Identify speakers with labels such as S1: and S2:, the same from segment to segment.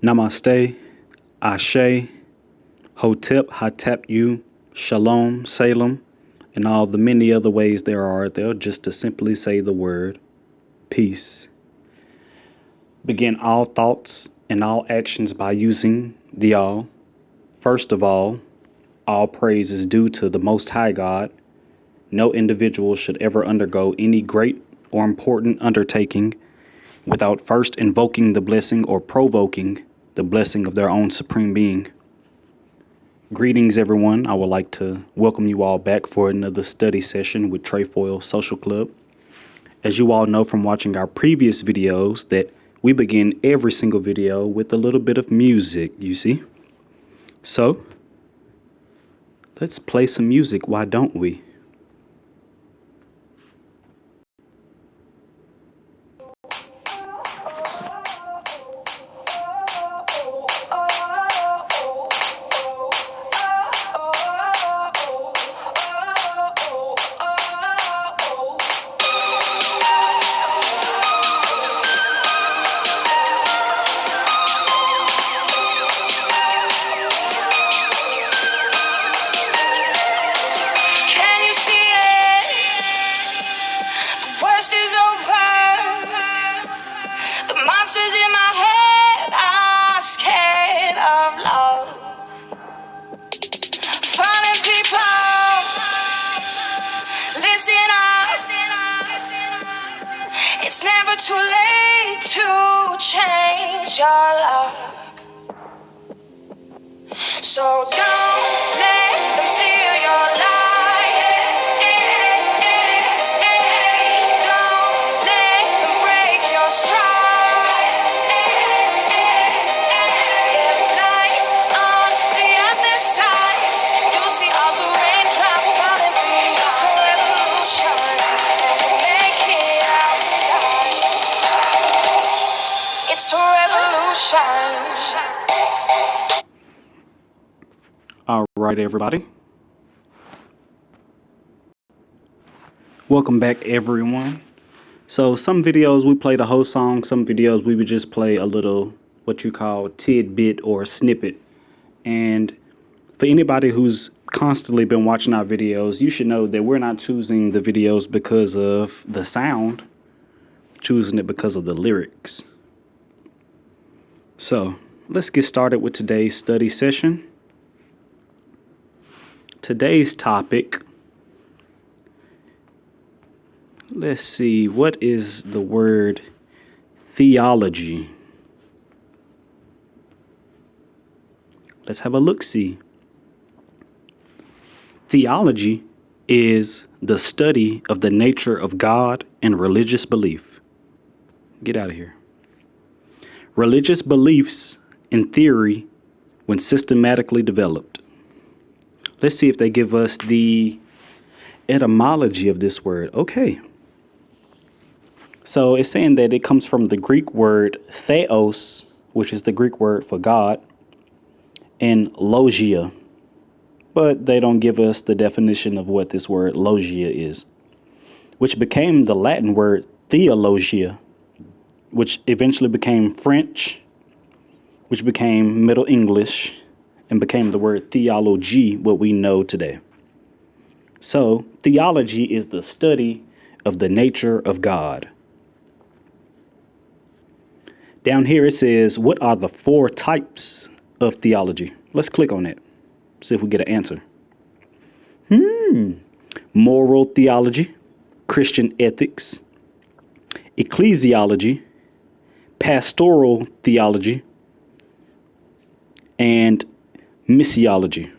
S1: Namaste, Ashe, Hotep, Hatep you, Shalom, Salem, and all the many other ways there are there just to simply say the word peace. Begin all thoughts and all actions by using the all. First of all praise is due to the Most High God. No individual should ever undergo any great or important undertaking without first invoking the blessing or provoking the blessing of their own supreme being. Greetings, everyone. I would like to welcome you all back for another study session with Trefoil Social Club. As you all know from watching our previous videos that we begin every single video with a little bit of music, you see. So, let's play some music, why don't we?
S2: Monsters in my head are scared of love. Funny people, listen up. It's never too late to change your luck. So don't let them steal your life. Don't let them break your stride. There is light on the other side. You'll see all the raindrops falling. It's a revolution, and we'll make it out tonight. It's a revolution.
S1: All right, everybody. Welcome back, everyone. So some videos we play the whole song. Some videos we would just play a little what you call tidbit or snippet. And for anybody who's constantly been watching our videos, you should know that we're not choosing the videos because of the sound. We're choosing it because of the lyrics. So let's get started with today's study session. Today's topic, let's see, what is the word theology? Let's have a look-see. Theology is the study of the nature of God and religious belief. Get out of here. Religious beliefs in theory when systematically developed. Let's see if they give us the etymology of this word. Okay. So it's saying that it comes from the Greek word theos, which is the Greek word for God, and logia. But they don't give us the definition of what this word logia is, which became the Latin word theologia, which eventually became French, which became Middle English, and became the word theology, what we know today. So theology is the study of the nature of God. Down here it says, what are the 4 types of theology? Let's click on it. See if we get an answer. Moral theology, Christian ethics, ecclesiology, pastoral theology, and missiology.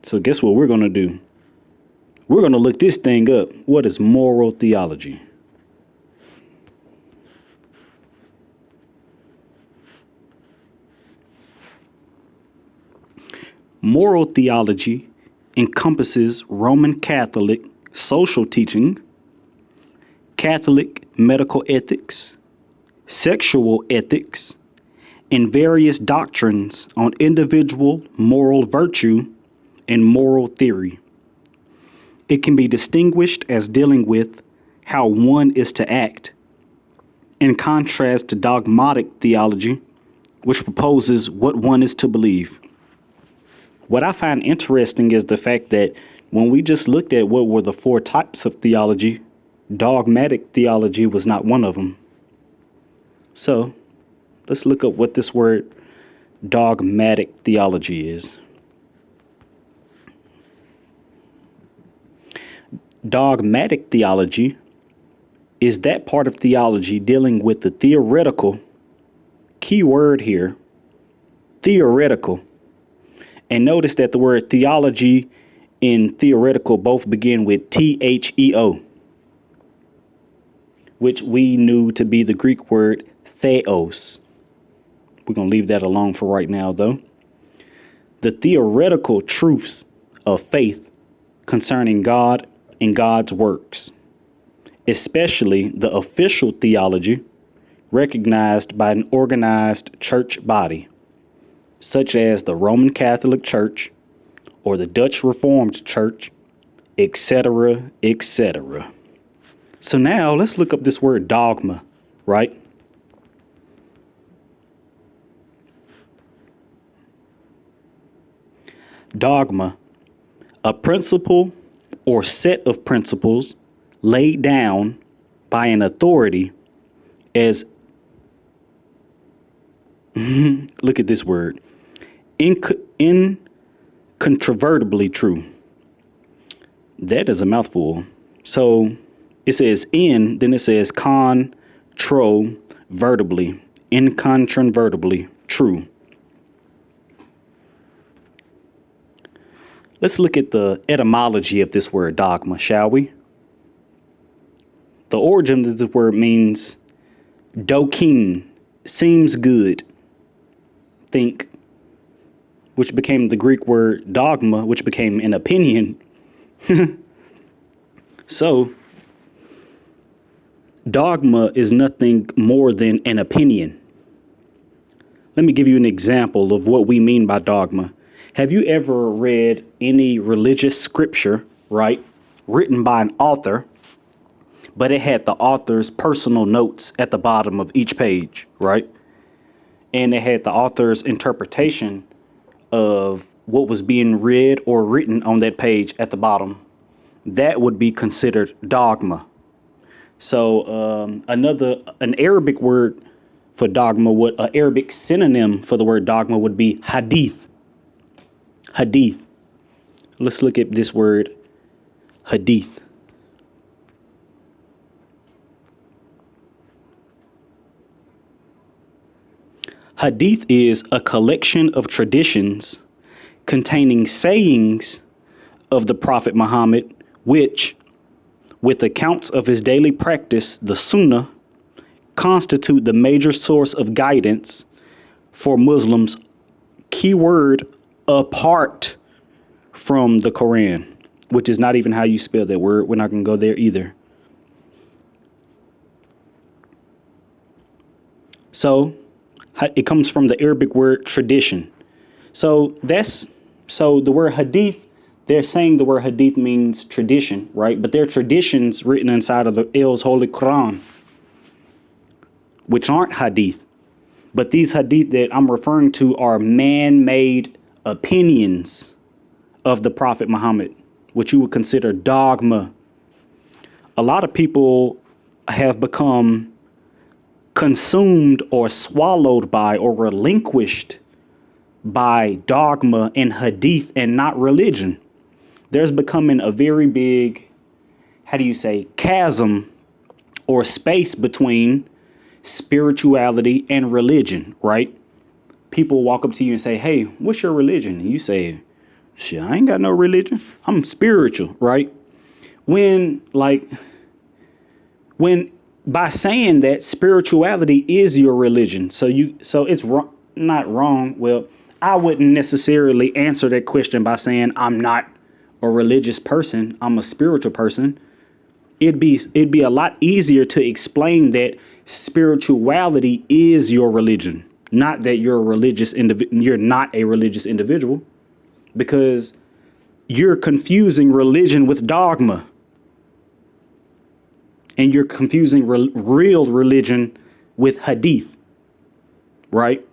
S1: So guess what we're going to do? We're going to look this thing up. What is moral theology? Moral theology encompasses Roman Catholic social teaching, Catholic medical ethics, sexual ethics, and various doctrines on individual moral virtue and moral theory. It can be distinguished as dealing with how one is to act in contrast to dogmatic theology, which proposes what one is to believe. What I find interesting is the fact that when we just looked at what were the four types of theology, dogmatic theology was not one of them. So let's look up what this word dogmatic theology is. Dogmatic theology is that part of theology dealing with the theoretical, key word here, theoretical. And notice that the word theology and theoretical both begin with THEO, which we knew to be the Greek word theos. We're going to leave that alone for right now, though. The theoretical truths of faith concerning God and God's works, especially the official theology recognized by an organized church body, such as the Roman Catholic Church or the Dutch Reformed Church, etc., etc. So now let's look up this word dogma, right? Dogma, a principle or set of principles laid down by an authority as, look at this word, incontrovertibly true. That is a mouthful. So it says in, then it says controvertibly, incontrovertibly true. Let's look at the etymology of this word dogma, shall we? The origin of this word means dokein, seems good, think, which became the Greek word dogma, which became an opinion. So, dogma is nothing more than an opinion. Let me give you an example of what we mean by dogma. Have you ever read any religious scripture, right, written by an author, but it had the author's personal notes at the bottom of each page, right? And it had the author's interpretation of what was being read or written on that page at the bottom? That would be considered dogma. So an Arabic word for dogma, an Arabic synonym for the word dogma would be hadith. Hadith. Let's look at this word hadith. Hadith is a collection of traditions containing sayings of the Prophet Muhammad, which, with accounts of his daily practice, the Sunnah, constitute the major source of guidance for Muslims, keyword apart from the Quran, which is not even how you spell that word. We're not going to go there either. So it comes from the Arabic word tradition. So the word hadith, they're saying the word hadith means tradition, right? But they're traditions written inside of the Allah's Holy Quran, which aren't hadith. But these hadith that I'm referring to are man-made opinions of the Prophet Muhammad, which you would consider dogma. A lot of people have become consumed or swallowed by or relinquished by dogma and hadith and not religion. There's becoming a very big, chasm or space between spirituality and religion, right? People walk up to you and say, hey, what's your religion? And you say, shit, I ain't got no religion. I'm spiritual, right? When by saying that spirituality is your religion, so it's not wrong. Well, I wouldn't necessarily answer that question by saying I'm not a religious person. I'm a spiritual person. It'd be a lot easier to explain that spirituality is your religion, not that you're you're not a religious individual, because you're confusing religion with dogma. And you're confusing real religion with hadith, right?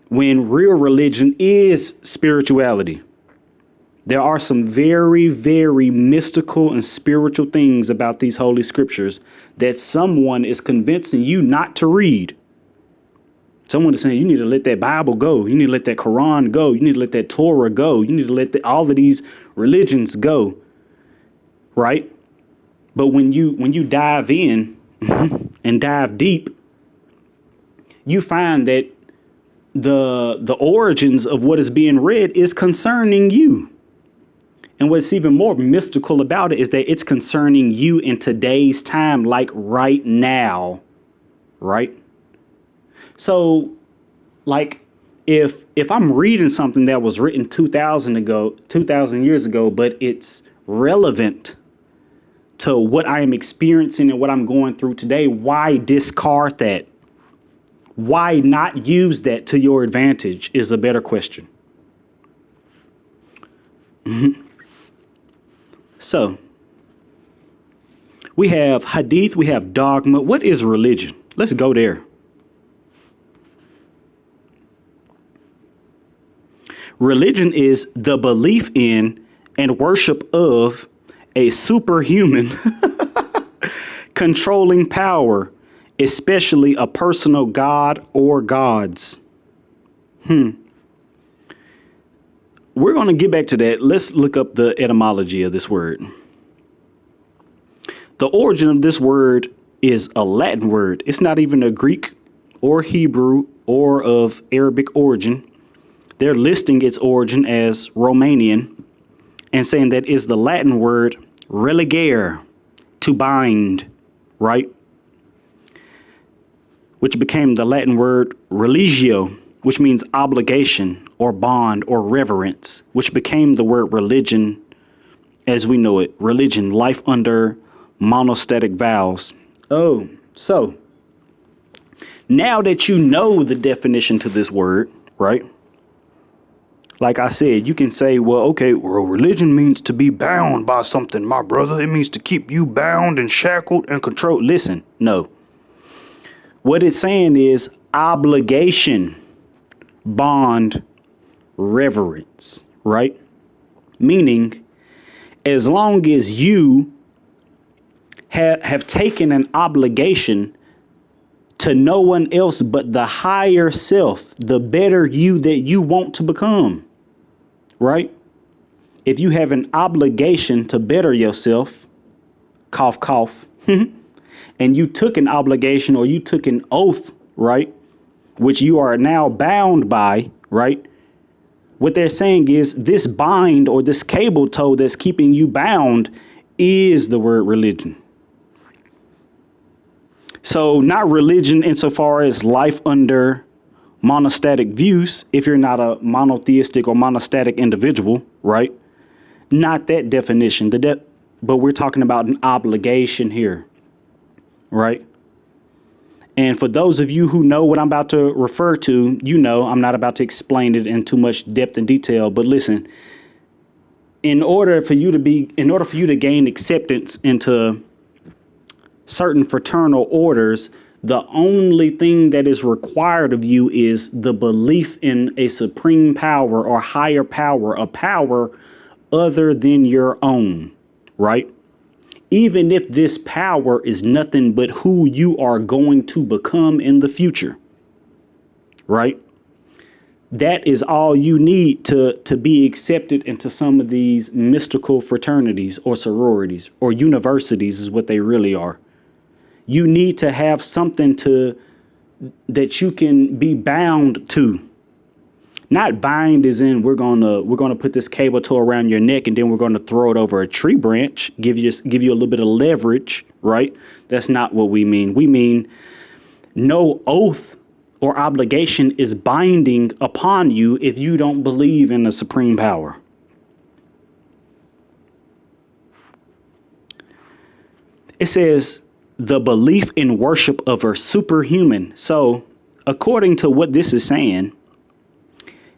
S1: When real religion is spirituality. There are some very, very mystical and spiritual things about these holy scriptures that someone is convincing you not to read. Someone is saying you need to let that Bible go. You need to let that Quran go. You need to let that Torah go. You need to let all of these religions go. Right? But when you dive in and dive deep, you find that the origins of what is being read is concerning you. And what's even more mystical about it is that it's concerning you in today's time, like right now, right? So, like, if I'm reading something that was written 2,000 years ago, but it's relevant to what I am experiencing and what I'm going through today, why discard that? Why not use that to your advantage is a better question. So, we have hadith, we have dogma. What is religion? Let's go there. Religion is the belief in and worship of a superhuman controlling power, especially a personal god or gods. We're going to get back to that. Let's look up the etymology of this word. The origin of this word is a Latin word. It's not even a Greek or Hebrew or of Arabic origin. They're listing its origin as Romanian and saying that is the Latin word religare, to bind, right? Which became the Latin word religio, which means obligation or bond or reverence, which became the word religion as we know it. Religion, life under monostatic vows. Oh, so now that you know the definition to this word, right? Like I said, you can say, well, okay, well, religion means to be bound by something, my brother. It means to keep you bound and shackled and controlled. Listen, no. What it's saying is obligation, bond, reverence, right? Meaning, as long as you have taken an obligation to no one else but the higher self, the better you that you want to become, right? If you have an obligation to better yourself, cough, cough, and you took an obligation or you took an oath, right, which you are now bound by, right? What they're saying is this bind or this cable tow that's keeping you bound is the word religion. So not religion insofar as life under monostatic views, if you're not a monotheistic or monostatic individual, right? Not that definition, but we're talking about an obligation here, right? And for those of you who know what I'm about to refer to, you know I'm not about to explain it in too much depth and detail, but listen, in order for you to gain acceptance into certain fraternal orders, the only thing that is required of you is the belief in a supreme power or higher power, a power other than your own, right? Even if this power is nothing but who you are going to become in the future, right? That is all you need to be accepted into some of these mystical fraternities or sororities or universities is what they really are. You need to have something that you can be bound to. Not bind as in we're gonna put this cable tow around your neck and then we're gonna throw it over a tree branch, give you a little bit of leverage, right? That's not what we mean. We mean no oath or obligation is binding upon you if you don't believe in the supreme power. It says the belief in worship of a superhuman. So according to what this is saying,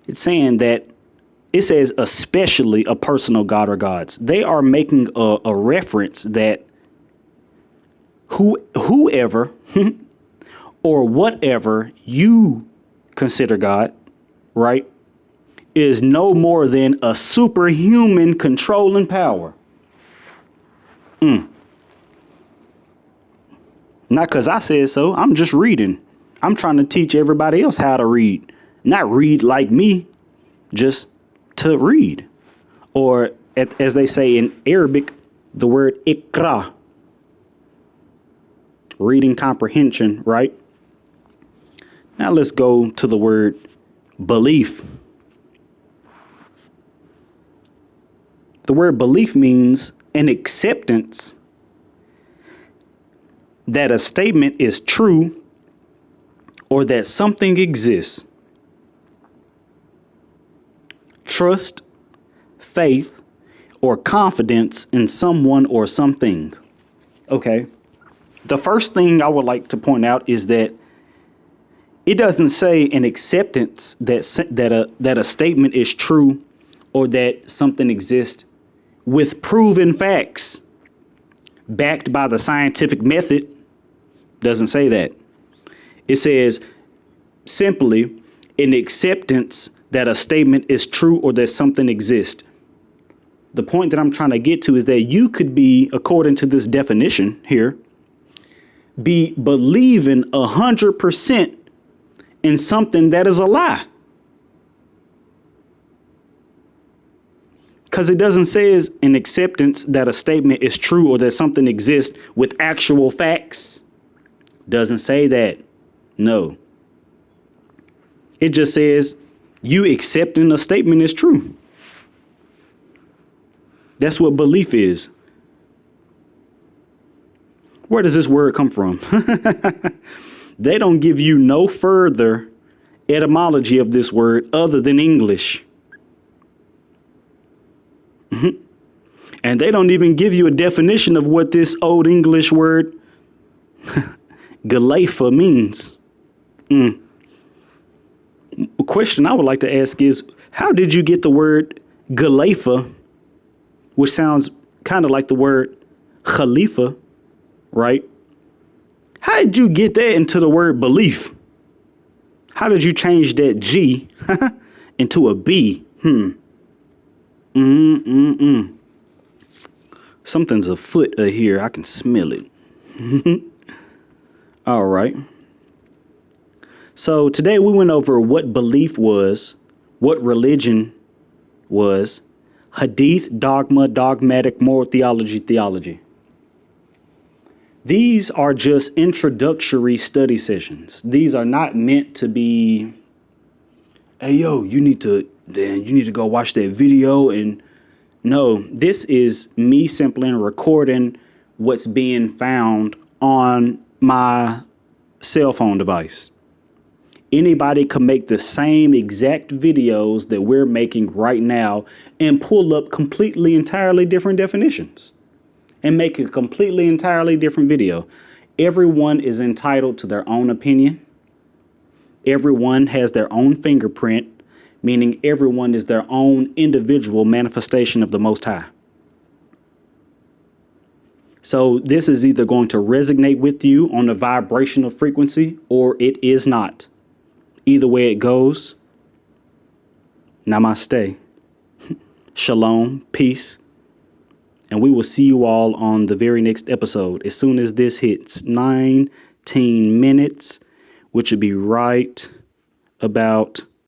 S1: it's saying that it says especially a personal god or gods. They are making a reference that whoever or whatever you consider God, right, is no more than a superhuman controlling power. Not because I said so. I'm just reading. I'm trying to teach everybody else how to read. Not read like me, just to read. Or as they say in Arabic, the word ikra. Reading comprehension, right? Now let's go to the word belief. The word belief means an acceptance that a statement is true or that something exists. Trust, faith, or confidence in someone or something. Okay. The first thing I would like to point out is that it doesn't say an acceptance that a statement is true or that something exists with proven facts backed by the scientific method. Doesn't say that. It says simply an acceptance that a statement is true or that something exists. The point that I'm trying to get to is that you could be, according to this definition here, be believing 100% in something that is a lie. Because it doesn't say an acceptance that a statement is true or that something exists with actual facts. Doesn't say that. No. It just says you accepting a statement is true. That's what belief is. Where does this word come from? They don't give you no further etymology of this word other than English. And they don't even give you a definition of what this old English word Galapha means. A question I would like to ask is, how did you get the word Galapha, which sounds kind of like the word Khalifa, right? How did you get that into the word belief? How did you change that G into a B? Something's afoot here. I can smell it. All right. So today we went over what belief was, what religion was, hadith, dogma, dogmatic, moral theology. These are just introductory study sessions. These are not meant to be, hey, yo, you need to go watch that video. And no, this is me simply recording what's being found on my cell phone device. Anybody can make the same exact videos that we're making right now and pull up completely, entirely different definitions and make a completely, entirely different video. Everyone is entitled to their own opinion. Everyone has their own fingerprint, meaning everyone is their own individual manifestation of the Most High. So this is either going to resonate with you on a vibrational frequency or it is not. Either way it goes, namaste, shalom, peace, and we will see you all on the very next episode. As soon as this hits 19 minutes, which would be right about